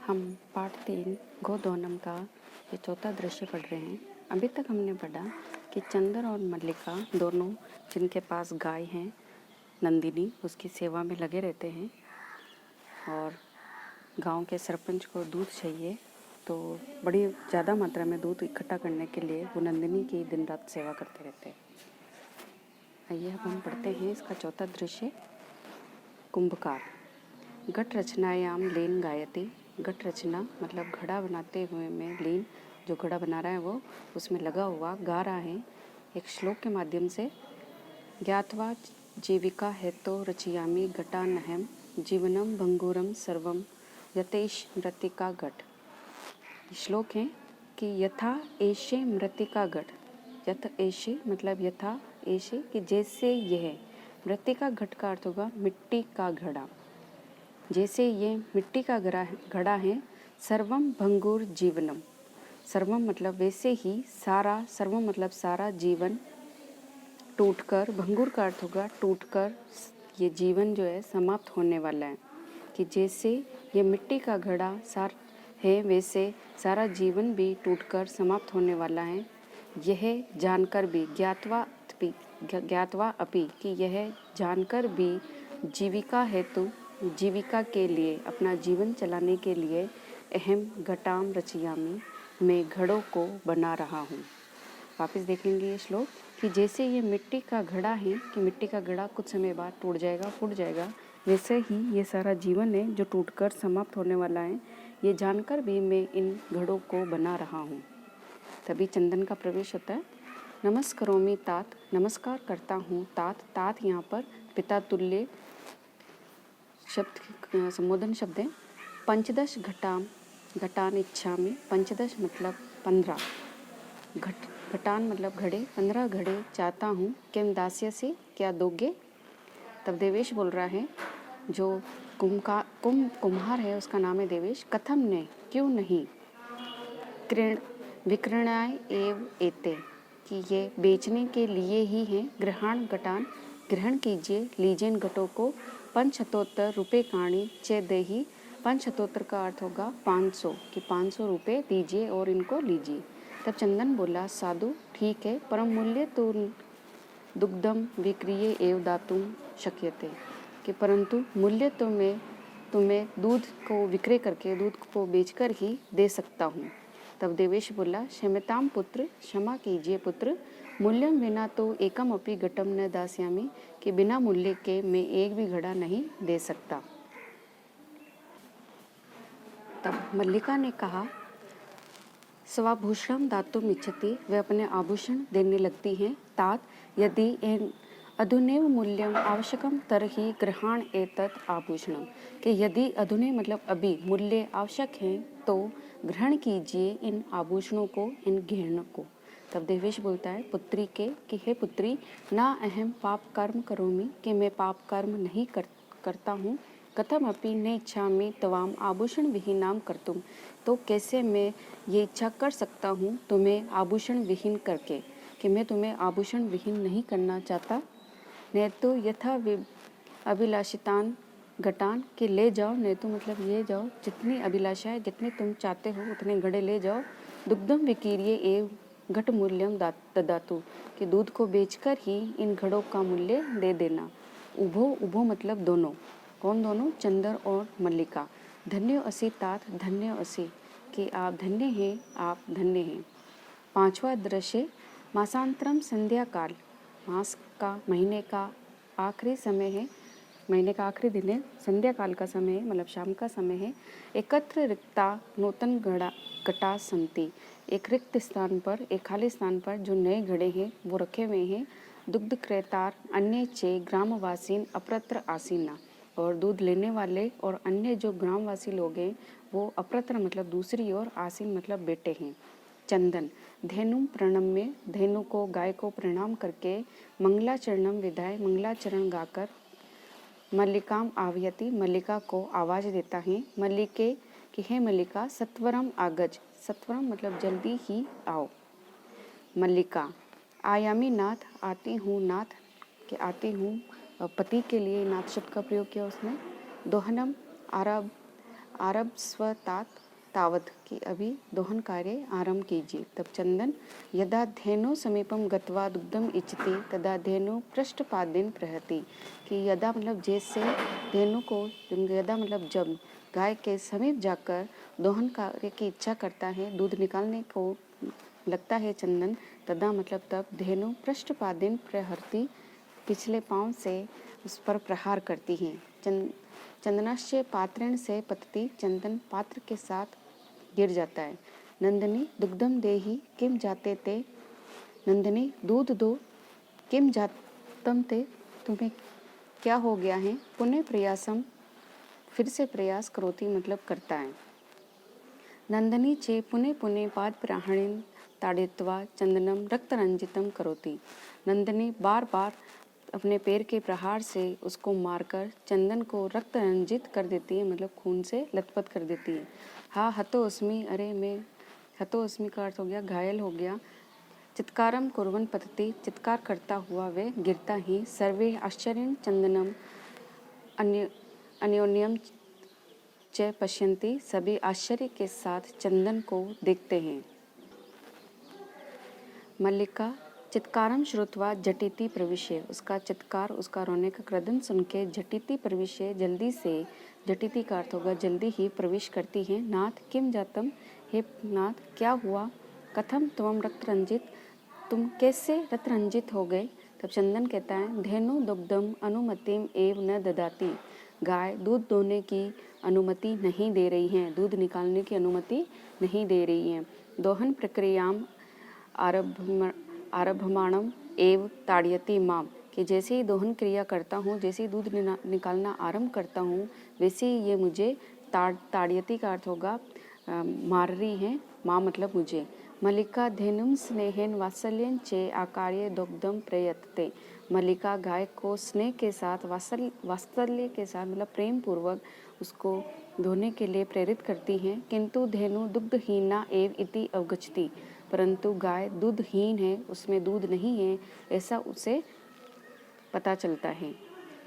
हम पाठ 3 गोदोनम का ये चौथा दृश्य पढ़ रहे हैं। अभी तक हमने पढ़ा कि चंदन और मल्लिका दोनों जिनके पास गाय हैं, नंदिनी उसकी सेवा में लगे रहते हैं और गांव के सरपंच को दूध चाहिए तो बड़ी ज़्यादा मात्रा में दूध इकट्ठा करने के लिए वो नंदिनी की दिन रात सेवा करते रहते हैं। आइए अब हम पढ़ते हैं इसका चौथा दृश्य। कुंभकार। घट रचनायाम लीन गायति। घट रचना मतलब घड़ा बनाते हुए में लीन, जो घड़ा बना रहा है वो उसमें लगा हुआ गा रहा है एक श्लोक के माध्यम से। ज्ञात्वा जीविका हेतो रचयामि घटानहम जीवनम भंगुरम सर्वम यतेश मृतिका घट। श्लोक है कि यथा एशे मृतिका घट। यथ एशे मतलब यथा एशे कि जैसे यह, मृतिका घट का अर्थ होगा मिट्टी का घड़ा। जैसे ये मिट्टी का घड़ा है, सर्वम भंगुर जीवनम। सर्वम मतलब वैसे ही सारा, सर्वम मतलब सारा जीवन टूटकर, भंगुर का अर्थ होगा टूटकर, ये जीवन जो है समाप्त होने वाला है। कि जैसे ये मिट्टी का घड़ा है वैसे सारा जीवन भी टूटकर समाप्त होने वाला है। यह जानकर भी ज्ञात्वा अपि कि यह जानकर भी जीविका हेतु, जीविका के लिए, अपना जीवन चलाने के लिए अहम घटाम रचयामि मैं घड़ों को बना रहा हूँ। वापस देखेंगे ये श्लोक कि जैसे ये मिट्टी का घड़ा है कि मिट्टी का घड़ा कुछ समय बाद टूट जाएगा, फूट जाएगा, वैसे ही ये सारा जीवन है जो टूटकर समाप्त होने वाला है। ये जानकर भी मैं इन घड़ों को बना रहा हूँ। तभी चंदन का प्रवेश होता है। नमस्करोमि तात, नमस्कार करता हूँ तात। तात यहाँ पर पिता तुल्य शब्द संबोधन शब्द है। पंचदश घटान इच्छामि। पंचदश मतलब 15, घटान मतलब घड़े, 15 घड़े चाहता हूँ। किम दास्यसि क्या दोगे। तब देवेश बोल रहा है, जो कुम्हार है उसका नाम है देवेश। कथम ने क्यों नहीं, विक्रणाय एव एते कि ये बेचने के लिए ही है। ग्रहण घटान ग्रहण कीजिए, लीजिए इन घटों को। 500 रुपये काणी चे देही। 500 का अर्थ होगा 500 कि 500 रुपये दीजिए और इनको लीजिए। तब चंदन बोला, साधु ठीक है, परम मूल्य तो दुग्धम विक्रिय एव दातुम शक्यते कि परंतु मूल्य तो मैं तुम्हें दूध को विक्रय करके, दूध को बेचकर ही दे सकता हूँ। तब देवेश बोला, क्षम्यताम पुत्र, क्षमा कीजिए पुत्र। मूल्यम बिना तो एकम अपि घटम न दास्यामि कि बिना मूल्य के मैं एक भी घड़ा नहीं दे सकता। तब मल्लिका ने कहा, स्वाभूषणम दातुम इच्छति, वे अपने आभूषण देने लगती हैं। तात यदि एन अधुनैव मूल्यम आवश्यकम तरहि ग्रहण एतत् आभूषणम कि यदि अधुनैव मतलब अभी मूल्य आवश्यक है तो ग्रहण कीजिए इन आभूषणों को, इन गहनों को। तब देवेश बोलता है पुत्री के कि हे पुत्री, ना अहम पाप कर्म करोमि कि मैं पाप कर्म नहीं करता हूँ। कथम अपि न इच्छामि तवाम आभूषण विहीनाम कर्तुम, तो कैसे मैं ये इच्छा कर सकता हूँ तुम्हें आभूषण विहीन करके, कि मैं तुम्हें आभूषण विहीन नहीं करना चाहता। नहीं तो यथा अभिलाषितान घटान कि ले जाओ, नहीं तो मतलब ये जाओ, जितनी अभिलाषा है, जितने तुम चाहते हो उतने घड़े ले जाओ। दुग्धम विकीर्य एव घट मूल्यम ददातु कि दूध को बेचकर ही इन घड़ों का मूल्य दे देना। उभो मतलब दोनों। कौन दोनों? चंदन और मल्लिका। धन्य असी तात, धन्य असी कि आप धन्य हैं, आप धन्य हैं। 5वां दृश्य मासांतरम संध्या काल। मास का, महीने का आखिरी समय है, महीने का आखिरी दिन है, संध्या काल का समय है, मतलब शाम का समय है। एकत्र रिक्ता नूतन घटा संति, एक रिक्त स्थान पर, एक खाली स्थान पर जो नए घड़े हैं वो रखे हुए हैं। दुग्ध क्रेतार अन्य चे ग्रामवासीन अप्रत्र आसीना, और दूध लेने वाले और अन्य जो ग्रामवासी लोग हैं वो अप्रत्र मतलब दूसरी ओर, आसीन मतलब बेटे हैं। चंदन धेनु प्रणम्य, धेनु को, गाय को प्रणाम करके, मंगलाचरणम विधाय, मंगलाचरण गाकर, मल्लिकाम आव्यति, मल्लिका को आवाज देता है। मल्लिके कि हे मल्लिका, सत्वरम आगज, सत्वरम मतलब जल्दी ही आओ। मल्लिका आयामी नाथ, आती हूँ नाथ कि आती हूँ, पति के लिए नाथ शब्द का प्रयोग किया उसने। दोहनम आरभस्व तावत् कि अभी दोहन कार्य आरंभ कीजिए। तब चंदन यदा धेनु समीपम गत्वा दुग्धम इच्छति तदा धेनु पृष्ठपादेन प्रहति कि यदा मतलब जैसे धेनु को यदा मतलब जब गाय के समीप जाकर दोहन कार्य की इच्छा करता है, दूध निकालने को लगता है चंदन, तदा मतलब तब धेनु पृष्ठपादेन प्रहरती पिछले पांव से उस पर प्रहार करती है। चंदनाश्य पात्रेण से पतती चंदन पात्र के साथ गिर जाता है। नंदिनी दुग्धम देहि किम जाते ते, नंदिनी दूध दो, किम जातम ते तुम्हें क्या हो गया है। पुनः प्रयासम फिर से प्रयास करोती मतलब करता है। नंदिनी चे पुनः पुनः पाद प्राणिन ताड़ित्वा चंदनम रक्तरंजितम करोती। नंदिनी बार बार अपने पैर के प्रहार से उसको मारकर चंदन को रक्त रंजित कर देती है, मतलब खून से लथपथ कर देती है। हाँ हतोस्मि, अरे मैं हतोस्मि का अर्थ हो गया घायल हो गया। चित्कारम कुर्वन् पतति, चित्कार करता हुआ वे गिरता ही। सर्वे आश्चर्यं चंदनम अन्योन्यम च पश्यन्ति, सभी आश्चर्य के साथ चंदन को देखते हैं। मल्लिका चित्कारम श्रुत्वा झटिति प्रविश्य, उसका चित्कार, उसका रोने का क्रदन सुन के झटिति प्रविश्य, जल्दी से, झटिति का अर्थ होगा जल्दी ही प्रवेश करती है। नाथ किम जातम, हे नाथ क्या हुआ। कथम त्वम रक्त रंजित, तुम कैसे रक्त रंजित हो गए। तब चंदन कहता है धेनु दुग्धम अनुमतिम एव न ददाती, गाय दूध दोने की अनुमति नहीं दे रही है, दूध निकालने की अनुमति नहीं दे रही है। दोहन प्रक्रियाम आरभमाणम एव ताड़यति माम, कि जैसे ही दोहन क्रिया करता हूँ, जैसे ही दूध निकालना आरंभ करता हूँ, वैसे ही ये मुझे ताड़यति का अर्थ होगा मार रही है। माँ मतलब मुझे। मल्लिका धेनुम स्नेहन वात्सल्यन चे आकार्य दुग्धम प्रयतते, मल्लिका गाय को स्नेह के साथ वात्सल्य के साथ मतलब प्रेम पूर्वक उसको धोने के लिए प्रेरित करती हैं। किंतु धेनु दुग्धहीना एव इति अवगच्छति, परंतु गाय दूधहीन है, उसमें दूध नहीं है, ऐसा उसे पता चलता है।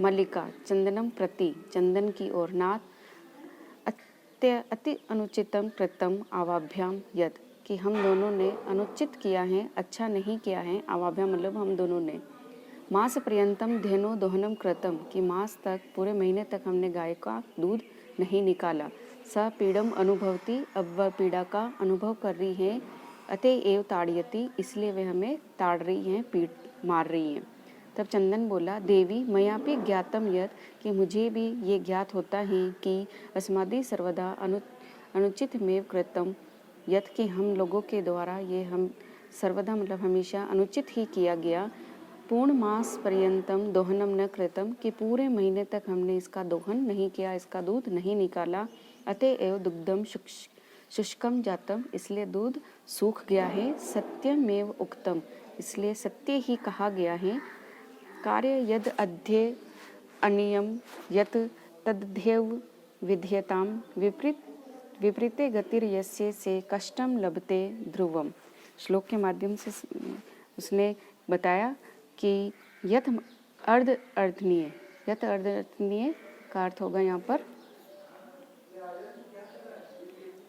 मल्लिका चंदनम प्रति, चंदन की ओर। नाथ अति अनुचितम कृतम आवाभ्याम यद, कि हम दोनों ने अनुचित किया है, अच्छा नहीं किया है। आवाभ्याम मतलब हम दोनों ने। मास पर्यंतम धेनु दोहनम कृतम, कि मास तक, पूरे महीने तक हमने गाय का दूध नहीं निकाला। स पीड़म अनुभवती, अब वह पीड़ा का अनुभव कर रही है। अतएव ताड़यति, इसलिए वे हमें ताड़ रही हैं, पीट मार रही हैं। तब चंदन बोला देवी मयापि ज्ञातम यत्, कि मुझे भी ये ज्ञात होता है कि अस्मादि सर्वदा अनुचित में कृतम यत्, कि हम लोगों के द्वारा ये हम सर्वदा मतलब हमेशा अनुचित ही किया गया। पूर्ण मास पर्यंतम दोहनम न कृतम, कि पूरे महीने तक हमने इसका दोहन नहीं किया, इसका दूध नहीं निकाला। अतएव दुग्धम शुष्कम जातम, इसलिए दूध सूख गया है। सत्यमेव उक्तम, इसलिए सत्य ही कहा गया है। कार्य यद अध्ये अनियम यत तद्ध्येव विध्यताम, विपरीते गतिर्यस्य से कष्टम लभते ध्रुवम। श्लोक के माध्यम से उसने बताया कि यत अर्थनीय, यत अर्थनीय का अर्थ होगा यहाँ पर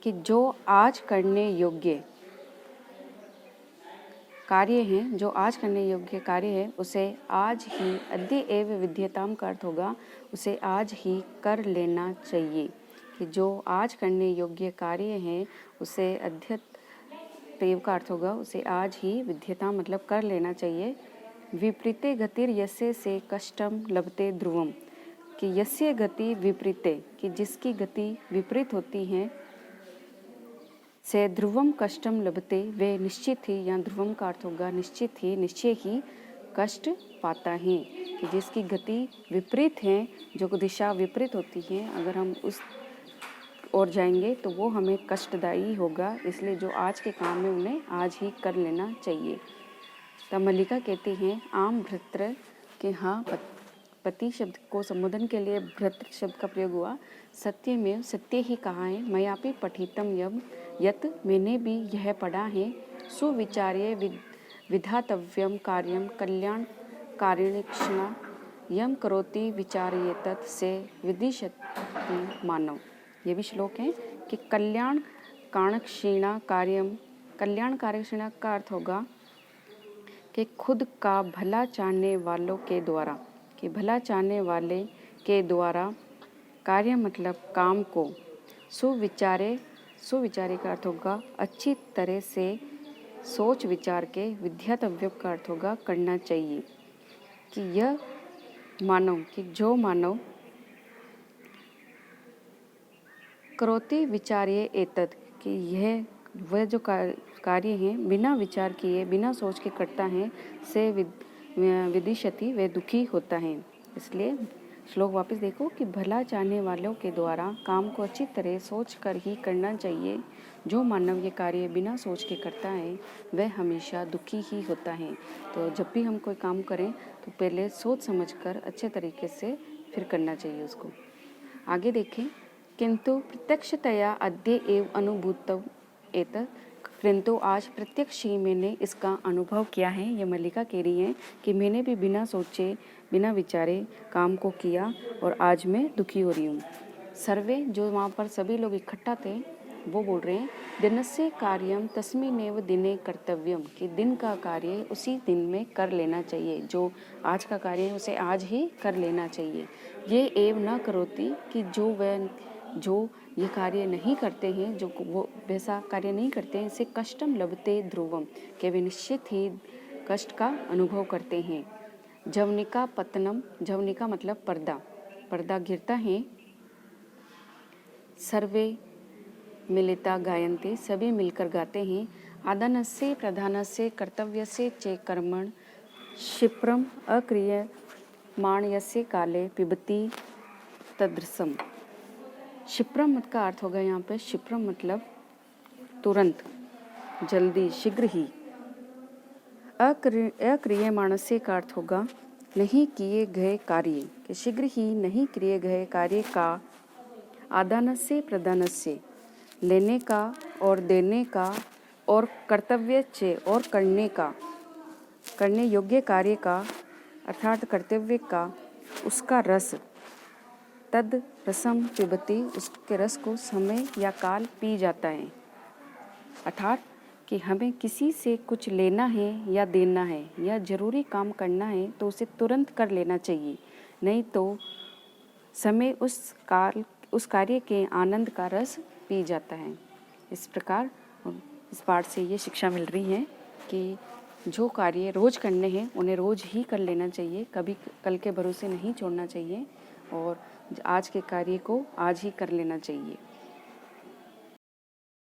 कि जो आज करने योग्य कार्य हैं, जो आज करने योग्य कार्य है, उसे आज ही, अद्य एव विद्यताम का अर्थ होगा उसे आज ही कर लेना चाहिए। कि जो आज करने योग्य कार्य हैं उसे अद्यतेव का अर्थ होगा उसे आज ही, विद्यता मतलब कर लेना चाहिए। विपरीते गतिर यस्य से कष्टम लभते ध्रुवम, कि यस्य गति विपरीते, कि जिसकी गति विपरीत होती है, से ध्रुवम कष्टम लभते, वे निश्चित ही, या ध्रुवम का अर्थ होगा निश्चित ही, निश्चय ही कष्ट पाता है। कि जिसकी गति विपरीत है, जो दिशा विपरीत होती है, अगर हम उस ओर जाएंगे तो वो हमें कष्टदायी होगा। इसलिए जो आज के काम है उन्हें आज ही कर लेना चाहिए। तब मल्लिका कहती हैं आम भृत्र, के हाँ पति शब्द को संबोधन के लिए भृत्र शब्द का प्रयोग हुआ। सत्य में सत्य ही कहा है। मयापि पठितम यत, मैंने भी यह पढ़ा है। सुविचार्य विधातव्यम कार्यम कल्याण कारिणीक्षणा यम करोति विचार्येतत् से विदिशति मानव, ये भी श्लोक है कि कल्याण कारणक्षीणा कार्यम, कल्याण कार्यक्षीणा का अर्थ होगा कि खुद का भला चाहने वालों के द्वारा, कि भला चाहने वाले के द्वारा कार्य मतलब काम को सुविचारे, सुविचारे का अर्थ होगा अच्छी तरह से सोच विचार के, विद्यातव्य का अर्थ होगा करना चाहिए। कि यह मानव, कि जो मानव करोति विचार्य एतत्, कि यह वह जो कार्य हैं बिना विचार किए, बिना सोच के करता है, से विदिशति, वह दुखी होता है। इसलिए श्लोक वापस देखो कि भला चाहने वालों के द्वारा काम को अच्छी तरह सोच कर ही करना चाहिए। जो मानव ये कार्य बिना सोच के करता है वह हमेशा दुखी ही होता है। तो जब भी हम कोई काम करें तो पहले सोच समझकर अच्छे तरीके से फिर करना चाहिए उसको। आगे देखें, किंतु प्रत्यक्षतया अद्य एव अनुभूतम् एतत्, किंतु आज प्रत्यक्ष ही मैंने इसका अनुभव किया है। ये मल्लिका कह रही हैं कि मैंने भी बिना सोचे बिना विचारे काम को किया और आज मैं दुखी हो रही हूँ। सर्वे, जो वहाँ पर सभी लोग इकट्ठा थे, वो बोल रहे हैं दिनस्य कार्यम तस्मिन्नेव दिने कर्तव्यम, कि दिन का कार्य उसी दिन में कर लेना चाहिए। जो आज का कार्य है उसे आज ही कर लेना चाहिए। ये एव न करोति, कि जो ये कार्य नहीं करते हैं, जो वो वैसा कार्य नहीं करते हैं, इसे कष्टम लभते ध्रुवम, कि वे निश्चित ही कष्ट का अनुभव करते हैं। जवनिका पतनम, जवनिका मतलब पर्दा, पर्दा गिरता है। सर्वे मिलिता गायन्ते, सभी मिलकर गाते हैं। आदानस्य प्रधानस्य कर्तव्यस्य च कर्मण क्षिप्रम अक्रियमाणस्य काले पिबति तदृशम। क्षिप्रम मत का अर्थ होगा यहाँ पे, क्षिप्रम मतलब तुरंत, जल्दी, शीघ्र ही। अक्रियमाणस्य का अर्थ होगा नहीं किए गए कार्य, कि शीघ्र ही नहीं किए गए कार्य का। आदानस्य प्रदानस्य, लेने का और देने का, और कर्तव्य चे, और करने का, करने योग्य कार्य का अर्थात कर्तव्य का, उसका रस, तद रसम पिबति, उसके रस को समय या काल पी जाता है। अर्थात कि हमें किसी से कुछ लेना है या देना है या ज़रूरी काम करना है तो उसे तुरंत कर लेना चाहिए, नहीं तो समय उस कार्य के आनंद का रस पी जाता है। इस प्रकार इस पाठ से ये शिक्षा मिल रही है कि जो कार्य रोज़ करने हैं उन्हें रोज़ ही कर लेना चाहिए, कभी कल के भरोसे नहीं छोड़ना चाहिए और आज के कार्य को आज ही कर लेना चाहिए।